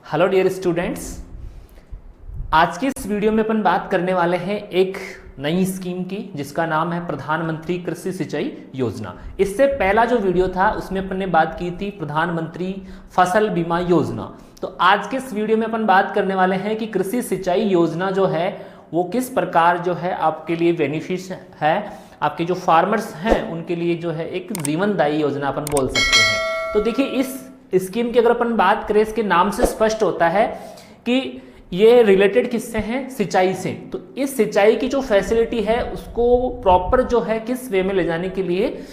Hello dear students, आज की इस वीडियो में अपन बात करने वाले हैं एक नई स्कीम की जिसका नाम है प्रधानमंत्री कृषि सिंचाई योजना। इससे पहला जो वीडियो था उसमें अपन ने बात की थी प्रधानमंत्री फसल बीमा योजना। तो आज के इस वीडियो में अपन बात करने वाले हैं कि कृषि सिंचाई योजना जो है वो किस प्रकार जो है आपके लिए बेनिफिशियल है, आपके जो फार्मर्स हैं उनके लिए जो है एक जीवनदायी योजना अपन बोल सकते हैं। तो देखिए, इस स्कीम की अगर अपन बात करें, इसके नाम से स्पष्ट होता है कि ये रिलेटेड किससे हैं, सिंचाई से। तो इस सिंचाई की जो फैसिलिटी है उसको प्रॉपर जो है किस वे में ले जाने के लिए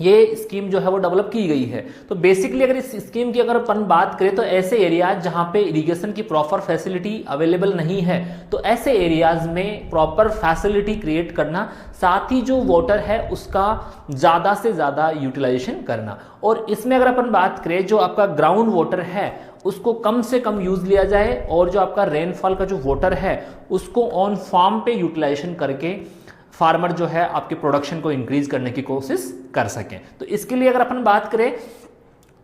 ये स्कीम जो है वो डेवलप की गई है। तो बेसिकली अगर इस स्कीम की अगर अपन बात करें तो ऐसे एरियाज जहां पे इरिगेशन की प्रॉपर फैसिलिटी अवेलेबल नहीं है, तो ऐसे एरियाज में प्रॉपर फैसिलिटी क्रिएट करना, साथ ही जो वाटर है उसका ज़्यादा से ज़्यादा यूटिलाइजेशन करना। और इसमें अगर अपन बात करें, जो आपका ग्राउंड वाटर है उसको कम से कम यूज लिया जाए और जो आपका रेनफॉल का जो वाटर है उसको ऑन फार्म पे यूटिलाइजेशन करके फार्मर जो है आपके प्रोडक्शन को इंक्रीज करने की कोशिश कर सकें। तो इसके लिए अगर अपन बात करें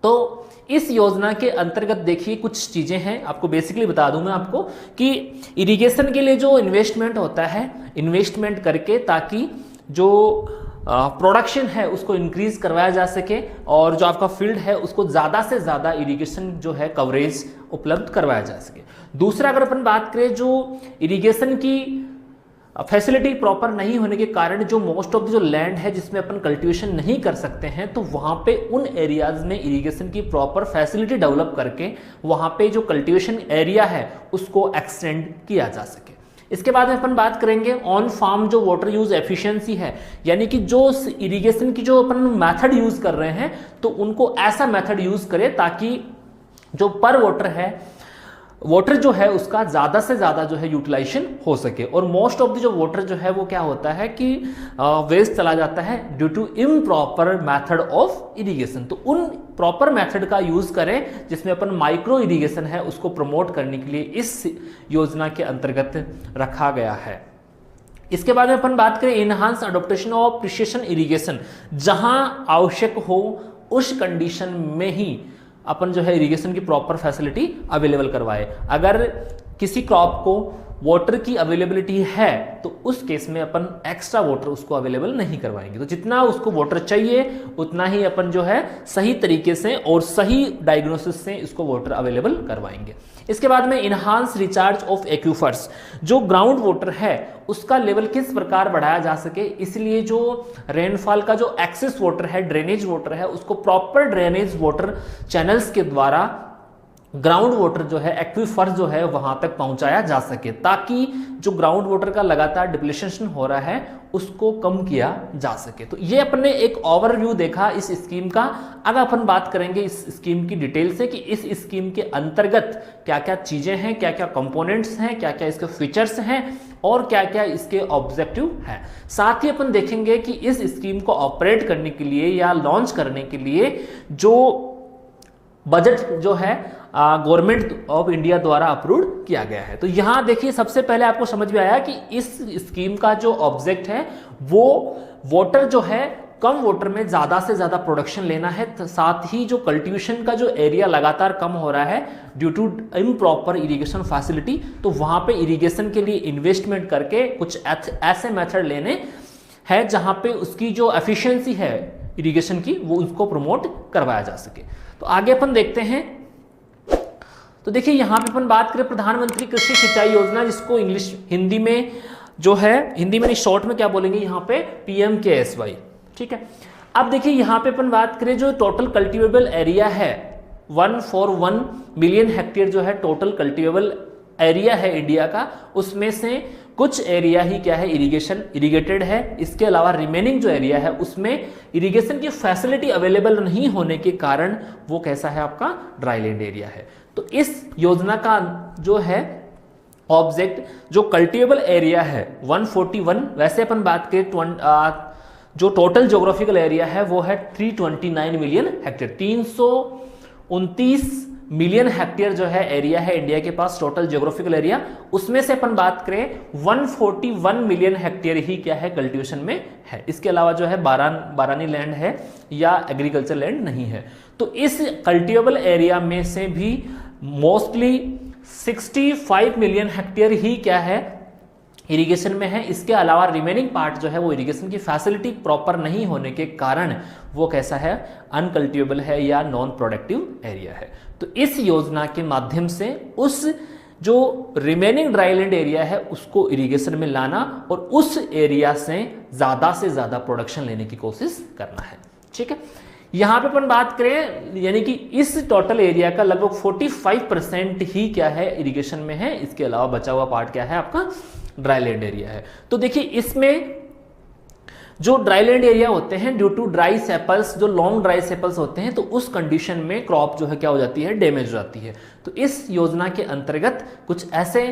तो इस योजना के अंतर्गत देखिए कुछ चीजें हैं, आपको बेसिकली बता दूं मैं आपको कि इरिगेशन के लिए जो इन्वेस्टमेंट होता है, इन्वेस्टमेंट करके ताकि जो प्रोडक्शन है उसको इंक्रीज करवाया जा सके और जो आपका फील्ड है उसको ज़्यादा से ज़्यादा इरिगेशन जो है कवरेज उपलब्ध करवाया जा सके। दूसरा अगर अपन बात करें, जो इरिगेशन की फैसिलिटी प्रॉपर नहीं होने के कारण जो मोस्ट ऑफ जो लैंड है जिसमें अपन कल्टीवेशन नहीं कर सकते हैं, तो वहाँ पे उन एरियाज में इरिगेशन की प्रॉपर फैसिलिटी डेवलप करके वहाँ पे जो कल्टीवेशन एरिया है उसको एक्सटेंड किया जा सके। इसके बाद में अपन बात करेंगे ऑन फार्म जो वाटर यूज एफिशिएंसी है, यानी कि जो इरिगेशन की जो अपन मेथड यूज कर रहे हैं तो उनको ऐसा मेथड यूज करें ताकि जो पर वाटर जो है उसका ज़्यादा से ज़्यादा जो है यूटिलाइजेशन हो सके। और मोस्ट ऑफ द जो वाटर जो है वो क्या होता है कि वेस्ट चला जाता है due to improper method of irrigation. तो उन प्रॉपर मेथड का यूज़ करें जिसमें अपन माइक्रो इरिगेशन है उसको प्रमोट करने के लिए इस योजना के अंतर्गत रखा गया है। इसके बाद में अपन बात करें enhance adoption of precision irrigation, जहां आवश्यक हो उस कंडीशन में ही अपन जो है इरिगेशन की प्रॉपर फैसिलिटी अवेलेबल करवाए। अगर किसी क्रॉप को वाटर की अवेलेबिलिटी है तो उस केस में अपन एक्स्ट्रा वाटर उसको अवेलेबल नहीं करवाएंगे। तो जितना उसको वाटर चाहिए उतना ही अपन जो है सही तरीके से और सही डायग्नोसिस से इसको वाटर अवेलेबल करवाएंगे। इसके बाद में इनहांस रिचार्ज ऑफ एक्यूफर्स, जो ग्राउंड वाटर है उसका लेवल किस प्रकार बढ़ाया जा सके, इसलिए जो रेनफॉल का जो एक्सेस वाटर है, ड्रेनेज वाटर है, उसको प्रॉपर ड्रेनेज वाटर चैनल्स के द्वारा ग्राउंड वाटर जो है, एक्वीफर जो है वहां तक पहुंचाया जा सके, ताकि जो ग्राउंड वाटर का लगातार डिप्लेशन हो रहा है उसको कम किया जा सके। तो ये अपने एक ओवरव्यू देखा इस स्कीम का। अगर अपन बात करेंगे इस स्कीम की डिटेल से कि इस स्कीम के अंतर्गत क्या क्या चीजें हैं, क्या क्या कंपोनेंट्स हैं, क्या क्या इसके फीचर्स हैं और क्या क्या इसके ऑब्जेक्टिव है। साथ ही अपन देखेंगे कि इस स्कीम को ऑपरेट करने के लिए या लॉन्च करने के लिए जो बजट जो है गवर्नमेंट ऑफ इंडिया द्वारा अप्रूव किया गया है। तो यहां देखिए, सबसे पहले आपको समझ में आया कि इस स्कीम का जो ऑब्जेक्ट है वो वाटर जो है, कम वाटर में ज्यादा से ज्यादा प्रोडक्शन लेना है, साथ ही जो कल्टीवेशन का जो एरिया लगातार कम हो रहा है due to improper irrigation facility, तो वहां पे इरिगेशन के लिए इन्वेस्टमेंट करके कुछ ऐसे मेथड लेने हैं जहां पे उसकी जो एफिशिएंसी है इरिगेशन की वो उसको प्रमोट करवाया जा सके। तो आगे अपन देखते हैं। तो देखिए, यहां पे अपन बात करें प्रधानमंत्री कृषि सिंचाई योजना, जिसको इंग्लिश हिंदी में जो है, हिंदी में शॉर्ट में क्या बोलेंगे यहाँ पे, PMKSY। ठीक है। अब देखिए यहाँ पे अपन बात करें, जो टोटल कल्टीवेबल एरिया है 141 मिलियन हेक्टेयर जो है टोटल कल्टीवेबल एरिया है इंडिया का, उसमें से कुछ एरिया ही क्या है, इरिगेटेड है। इसके अलावा रिमेनिंग जो एरिया है उसमें इरिगेशन की फैसिलिटी अवेलेबल नहीं होने के कारण वो कैसा है, आपका ड्राई लैंड एरिया है। तो इस योजना का जो है ऑब्जेक्ट, जो कल्टीवेबल एरिया है 141, वैसे अपन बात करें जो टोटल ज्योग्राफिकल एरिया है वो है 329 मिलियन हेक्टेयर, 329 मिलियन हेक्टेयर जो है एरिया है इंडिया के पास टोटल ज्योग्राफिकल एरिया। उसमें से अपन बात करें 141 मिलियन हेक्टेयर ही क्या है, कल्टीवेशन में है। इसके अलावा जो है बारानी लैंड है या एग्रीकल्चर लैंड नहीं है। तो इस कल्टीवेबल एरिया में से भी मोस्टली 65 मिलियन हेक्टेयर ही क्या है, इरिगेशन में है। इसके अलावा रिमेनिंग पार्ट जो है वो इरिगेशन की फैसिलिटी प्रॉपर नहीं होने के कारण वो कैसा है, अनकल्टिवेबल है या नॉन प्रोडक्टिव एरिया है। तो इस योजना के माध्यम से उस जो रिमेनिंग ड्राईलैंड एरिया है उसको इरिगेशन में लाना और उस एरिया से ज्यादा प्रोडक्शन लेने की कोशिश करना है। ठीक है, यहां पे अपन बात करें यानी कि इस टोटल एरिया का लगभग 45% ही क्या है, इरिगेशन में है। इसके अलावा बचा हुआ पार्ट क्या है, आपका ड्राईलैंड एरिया है। तो देखिए इसमें जो ड्राईलैंड एरिया होते हैं, ड्यू टू ड्राई सेपल्स, जो लॉन्ग ड्राई सेपल्स होते हैं, तो उस कंडीशन में क्रॉप जो है क्या हो जाती है, डैमेज हो जाती है। तो इस योजना के अंतर्गत कुछ ऐसे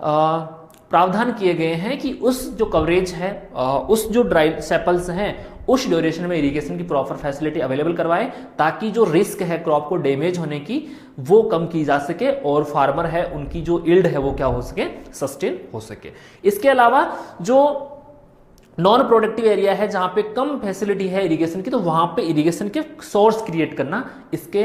प्रावधान किए गए हैं कि उस जो कवरेज है, उस जो ड्राई सेपल्स हैं, उस ड्यूरेशन में इरिगेशन की प्रॉपर फैसिलिटी अवेलेबल करवाएं, ताकि जो रिस्क है क्रॉप को डैमेज होने की वो कम की जा सके और फार्मर है उनकी जो यील्ड है वो क्या हो सके, सस्टेन हो सके। इसके अलावा जो नॉन प्रोडक्टिव एरिया है, जहां पे कम फैसिलिटी है इरिगेशन की, तो वहां पे इरिगेशन के सोर्स क्रिएट करना इसके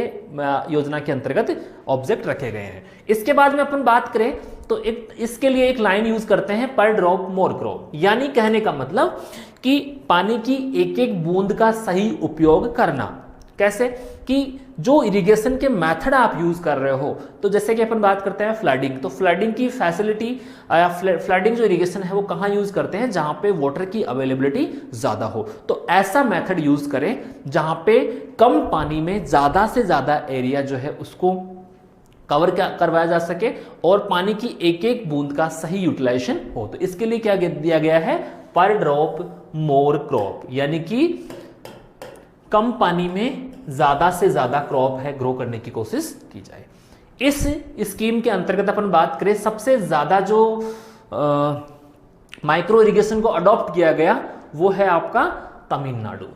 योजना के अंतर्गत ऑब्जेक्ट रखे गए हैं। इसके बाद में अपन बात करें तो इसके लिए एक लाइन यूज करते हैं, पर ड्रॉप मोर क्रॉप, यानी कहने का मतलब कि पानी की एक एक बूंद का सही उपयोग करना। कैसे कि जो इरिगेशन के मेथड आप यूज कर रहे हो, तो जैसे कि अपन बात करते हैं फ्लडिंग, तो फ्लडिंग की फैसिलिटी या फ्लडिंग जो इरिगेशन है वो कहाँ यूज करते हैं, जहां पे वाटर की अवेलेबिलिटी ज्यादा हो। तो ऐसा मेथड यूज करें जहां पे कम पानी में ज्यादा से ज्यादा एरिया जो है उसको कवर करवाया जा सके और पानी की एक एक बूंद का सही यूटिलाइजेशन हो। तो इसके लिए क्या दिया गया है, पर ड्रॉप मोर क्रॉप, यानी कि कम पानी में ज्यादा से ज्यादा क्रॉप है ग्रो करने की कोशिश की जाए। इस स्कीम के अंतर्गत अपन बात करें, सबसे ज्यादा जो माइक्रो इरिगेशन को अडॉप्ट किया गया वो है आपका तमिलनाडु।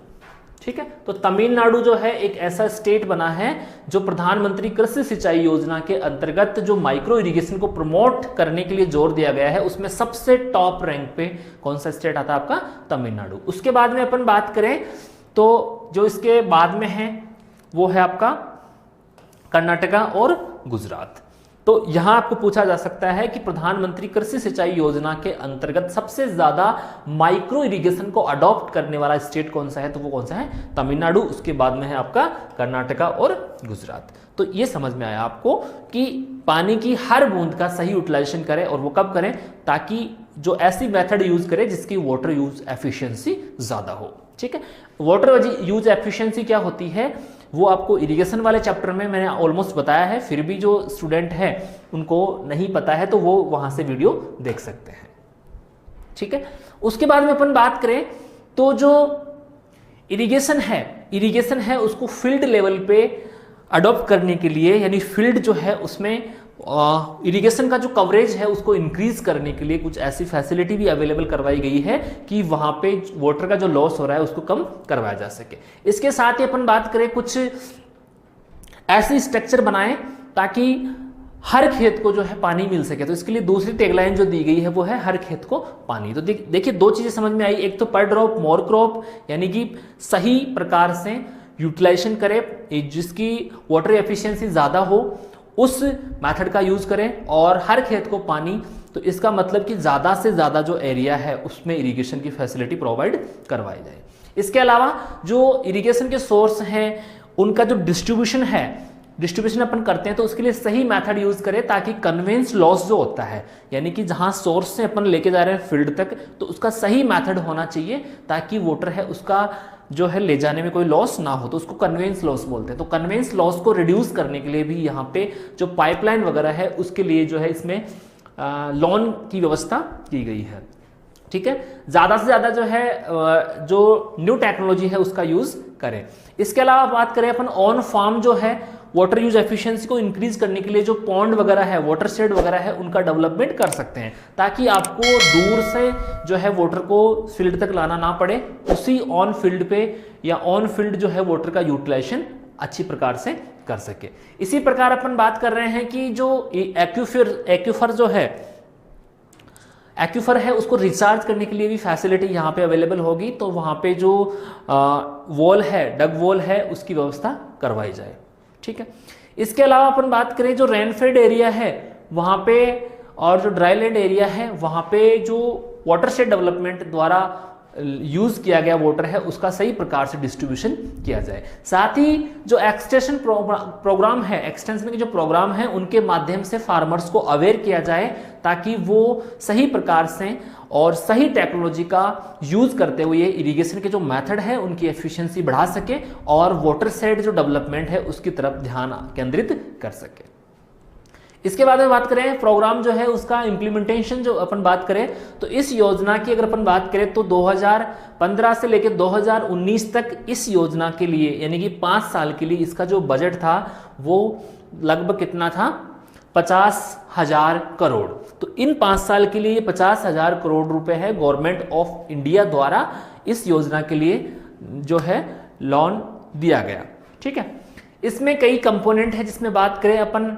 ठीक है, तो तमिलनाडु जो है एक ऐसा स्टेट बना है जो प्रधानमंत्री कृषि सिंचाई योजना के अंतर्गत जो माइक्रो इरिगेशन को प्रमोट करने के लिए जोर दिया गया है, उसमें सबसे टॉप रैंक पे कौन सा स्टेट आता है, आपका तमिलनाडु। उसके बाद में अपन बात करें तो जो इसके बाद में है वो है आपका कर्नाटका और गुजरात। तो यहां आपको पूछा जा सकता है कि प्रधानमंत्री कृषि सिंचाई योजना के अंतर्गत सबसे ज्यादा माइक्रो इरिगेशन को अडॉप्ट करने वाला स्टेट कौन सा है, तो वो कौन सा है, तमिलनाडु। उसके बाद में है आपका कर्नाटका और गुजरात। तो ये समझ में आया आपको कि पानी की हर बूंद का सही यूटिलाइजेशन करें, और वो कब करें, ताकि जो ऐसी मेथड यूज करें जिसकी वाटर यूज एफिशिएंसी ज्यादा हो। ठीक है, वाटर यूज एफिशिएंसी क्या होती है वो आपको इरिगेशन वाले चैप्टर में मैंने ऑलमोस्ट बताया है, फिर भी जो स्टूडेंट है उनको नहीं पता है तो वो वहां से वीडियो देख सकते हैं। ठीक है, उसके बाद में अपन बात करें तो जो इरिगेशन है उसको फील्ड लेवल पे अडॉप्ट करने के लिए, यानी फील्ड जो है उसमें इरिगेशन का जो कवरेज है उसको इंक्रीज करने के लिए कुछ ऐसी फैसिलिटी भी अवेलेबल करवाई गई है कि वहां पे वाटर का जो लॉस हो रहा है उसको कम करवाया जा सके। इसके साथ ही अपन बात करें कुछ ऐसी स्ट्रक्चर बनाएं ताकि हर खेत को जो है पानी मिल सके। तो इसके लिए दूसरी टैगलाइन जो दी गई है वो है हर खेत को पानी। तो देखिए दो चीजें समझ में आई, एक तो पर ड्रॉप मोर क्रॉप, यानी कि सही प्रकार से यूटिलाइजेशन करें जिसकी वाटर एफिशिएंसी ज्यादा हो, उस मेथड का यूज करें, और हर खेत को पानी। तो इसका मतलब कि ज्यादा से ज्यादा जो एरिया है उसमें इरिगेशन की फैसिलिटी प्रोवाइड करवाई जाए। इसके अलावा जो इरिगेशन के सोर्स हैं उनका जो डिस्ट्रीब्यूशन अपन करते हैं तो उसके लिए सही मेथड यूज करें ताकि कन्वेंस लॉस जो होता है, यानी कि जहां सोर्स से अपन लेके जा रहे हैं फील्ड तक, तो उसका सही मेथड होना चाहिए ताकि वाटर है उसका जो है ले जाने में कोई लॉस ना हो। तो उसको कन्वेंस लॉस बोलते हैं। तो कन्वेंस लॉस को रिड्यूस करने के लिए भी यहाँ पे जो पाइपलाइन वगैरह है उसके लिए जो है इसमें लोन की व्यवस्था की गई है। ठीक है, ज्यादा से ज्यादा जो है जो न्यू टेक्नोलॉजी है उसका यूज करें। इसके अलावा बात करें अपन ऑन फार्म जो है वाटर यूज एफिशिएंसी को इंक्रीज करने के लिए जो पॉन्ड वगैरह है, वाटर शेड वगैरह है, उनका डेवलपमेंट कर सकते हैं ताकि आपको दूर से जो है वाटर को फील्ड तक लाना ना पड़े, उसी ऑन फील्ड पे या ऑन फील्ड जो है वाटर का यूटिलाइजेशन अच्छी प्रकार से कर सके। इसी प्रकार अपन बात कर रहे हैं कि जो एक्यूफर जो है एक्यूफर है उसको रिचार्ज करने के लिए भी फैसिलिटी यहाँ पे अवेलेबल होगी। तो वहाँ पे जो वॉल है, डग वॉल है, उसकी व्यवस्था करवाई जाए। ठीक है, इसके अलावा अपन बात करें जो रेनफेड एरिया है वहां पे और जो ड्राई लैंड एरिया है वहां पे जो वाटरशेड डेवलपमेंट द्वारा यूज किया गया वाटर है उसका सही प्रकार से डिस्ट्रीब्यूशन किया जाए। साथ ही जो एक्सटेंशन प्रोग्राम है, एक्सटेंशन के जो प्रोग्राम है उनके माध्यम से फार्मर्स को अवेयर किया जाए ताकि वो सही प्रकार से और सही टेक्नोलॉजी का यूज करते हुए इरिगेशन के जो मेथड है उनकी एफिशिएंसी बढ़ा सके और वाटर सेड जो डेवलपमेंट है उसकी तरफ ध्यान केंद्रित कर सके। इसके बाद में बात करें प्रोग्राम जो है उसका इम्प्लीमेंटेशन जो अपन बात करें तो इस योजना की अगर अपन बात करें तो 2015 से लेकर 2019 तक इस योजना के लिए यानी कि 5 साल के लिए इसका जो बजट था वो लगभग कितना था 50,000 करोड़। तो इन 5 साल के लिए 50,000 करोड़ रुपए है गवर्नमेंट ऑफ इंडिया द्वारा इस योजना के लिए जो है लोन दिया गया। ठीक है, इसमें कई कंपोनेंट है जिसमें बात करें अपन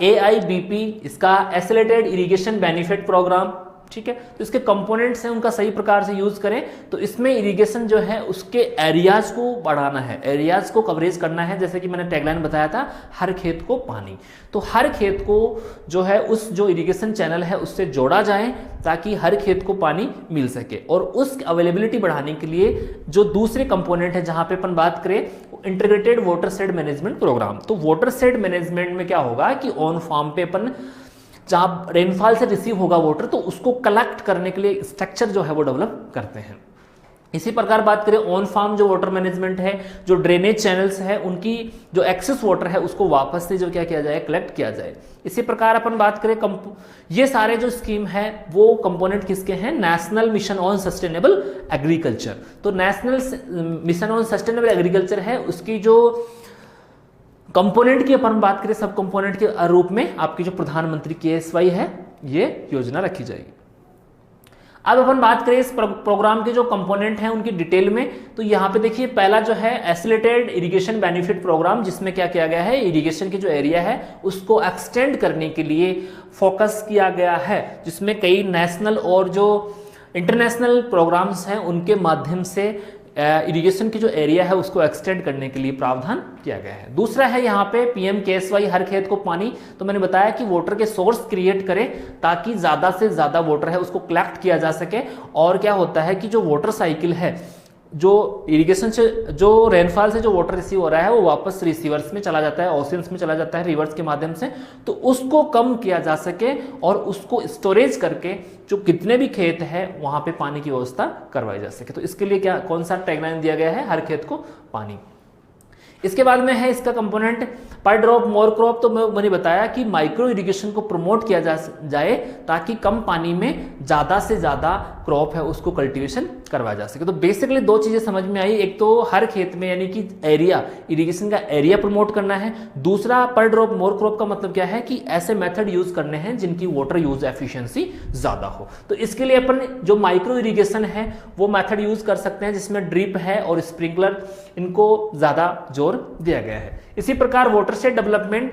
AIBP इसका एक्सेलरेटेड इरिगेशन बेनिफिट प्रोग्राम। ठीक है, तो इसके कंपोनेंट्स हैं उनका सही प्रकार से यूज करें तो इसमें इरिगेशन जो है उसके एरियाज को बढ़ाना है, एरियाज को कवरेज करना है। जैसे कि मैंने टैगलाइन बताया था हर खेत को पानी, तो हर खेत को जो है उस जो इरिगेशन चैनल है उससे जोड़ा जाए ताकि हर खेत को पानी मिल सके। और उस अवेलेबिलिटी बढ़ाने के लिए जो दूसरे कंपोनेंट है जहां पे अपन बात करें integrated watershed management programme. तो वाटर शेड मैनेजमेंट में क्या होगा कि ऑन फार्म पे अपन जहां रेनफॉल से रिसीव होगा वाटर तो उसको कलेक्ट करने के लिए स्ट्रक्चर जो है वो डेवलप करते हैं। इसी प्रकार बात करें ऑन फार्म जो वाटर मैनेजमेंट है, जो ड्रेनेज चैनल्स है उनकी जो एक्सेस वाटर है उसको वापस से जो क्या किया जाए कलेक्ट किया जाए। इसी प्रकार अपन बात करें ये सारे जो स्कीम है वो कंपोनेंट किसके हैं, national mission on sustainable agriculture. तो national mission on sustainable agriculture है उसकी जो कंपोनेंट की अपन बात करें सब कंपोनेंट के रूप में आपकी जो प्रधानमंत्री KSY है ये योजना रखी जाएगी। अब अपन बात करें इस प्रोग्राम के जो कंपोनेंट हैं उनकी डिटेल में तो यहाँ पे देखिए पहला जो है एक्सेलरेटेड इरिगेशन बेनिफिट प्रोग्राम जिसमें क्या किया गया है इरिगेशन के जो एरिया है उसको एक्सटेंड करने के लिए फोकस किया गया है, जिसमें कई नेशनल और जो इंटरनेशनल प्रोग्राम्स हैं उनके माध्यम से इरिगेशन की जो एरिया है उसको एक्सटेंड करने के लिए प्रावधान किया गया है। दूसरा है यहाँ पे PM KSY हर खेत को पानी। तो मैंने बताया कि वाटर के सोर्स क्रिएट करें ताकि ज्यादा से ज्यादा वाटर है उसको कलेक्ट किया जा सके। और क्या होता है कि जो वाटर साइकिल है जो इरिगेशन से जो रेनफॉल से जो वाटर रिसीव हो रहा है वो वापस रिसीवर्स में चला जाता है, ओशियंस में चला जाता है रिवर्स के माध्यम से, तो उसको कम किया जा सके और उसको स्टोरेज करके जो कितने भी खेत है वहां पे पानी की व्यवस्था करवाई जा सके। तो इसके लिए क्या कौन सा टैगलाइन दिया गया है, हर खेत को पानी। इसके बाद में है इसका कंपोनेंट पर ड्रॉप मोर क्रॉप। तो मैंने बताया कि माइक्रो इरिगेशन को प्रमोट किया जाए ताकि कम पानी में ज्यादा से ज्यादा क्रॉप है उसको कल्टीवेशन करवाया जा सके। तो बेसिकली दो चीजें समझ में आई, एक तो हर खेत में यानी कि एरिया इरिगेशन का एरिया प्रमोट करना है, दूसरा पर ड्रॉप मोर क्रॉप का मतलब क्या है कि ऐसे मेथड यूज करने हैं जिनकी वाटर यूज एफिशिएंसी ज्यादा हो। तो इसके लिए अपन जो माइक्रो इरिगेशन है वो मेथड यूज कर सकते हैं जिसमें ड्रिप है और स्प्रिंकलर इनको ज्यादा जोर दिया गया है। इसी प्रकार वाटरशेड डेवलपमेंट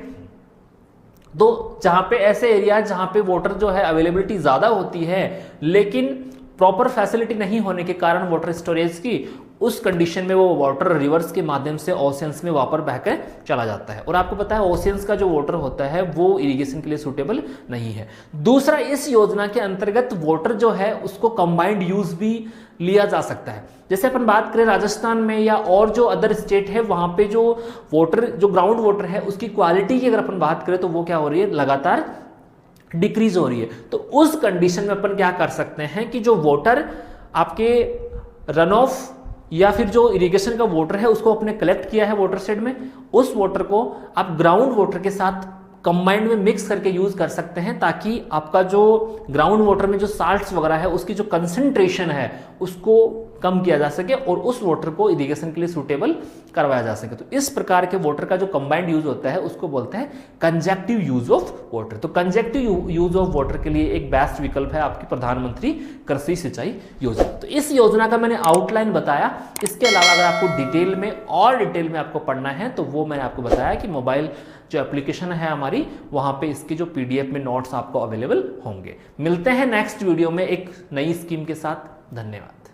दो जहां पे ऐसे एरिया जहां पे वाटर जो है अवेलेबिलिटी ज्यादा होती है लेकिन प्रॉपर फैसिलिटी नहीं होने के कारण वाटर स्टोरेज की, उस कंडीशन में वो वाटर रिवर्स के माध्यम से ओशियंस में वापस बहकर चला जाता है। और आपको पता है ओशियंस का जो वाटर होता है वो इरिगेशन के लिए सूटेबल नहीं है। दूसरा, इस योजना के अंतर्गत वाटर जो है उसको कंबाइंड यूज भी लिया जा सकता है। जैसे अपन बात करें राजस्थान में या और जो अदर स्टेट है वहां पे जो वाटर जो ग्राउंड वाटर है उसकी क्वालिटी की अगर अपन बात करें तो वो क्या हो रही है, लगातार डिक्रीज हो रही है। तो उस कंडीशन में अपन क्या कर सकते हैं कि जो वाटर आपके रन ऑफ या फिर जो इरिगेशन का वाटर है उसको आपने कलेक्ट किया है वाटर शेड में, उस वाटर को आप ग्राउंड वाटर के साथ कंबाइंड में मिक्स करके यूज कर सकते हैं ताकि आपका जो ग्राउंड वाटर में जो साल्ट्स वगैरह है उसकी जो कंसंट्रेशन है उसको कम किया जा सके और उस वाटर को इरिगेशन के लिए सूटेबल करवाया जा सके। तो इस प्रकार के वाटर का जो कंबाइंड यूज होता है उसको बोलते हैं कंजेक्टिव यूज ऑफ वाटर। तो कंजेक्टिव यूज ऑफ वाटर के लिए एक बेस्ट विकल्प है आपकी प्रधानमंत्री कृषि सिंचाई योजना। तो इस योजना का मैंने आउटलाइन बताया। इसके अलावा अगर आपको डिटेल में और डिटेल में आपको पढ़ना है तो वो मैंने आपको बताया कि मोबाइल जो एप्लीकेशन है हमारी वहां पे इसकी जो PDF में नोट्स आपको अवेलेबल होंगे। मिलते हैं नेक्स्ट वीडियो में एक नई स्कीम के साथ। धन्यवाद।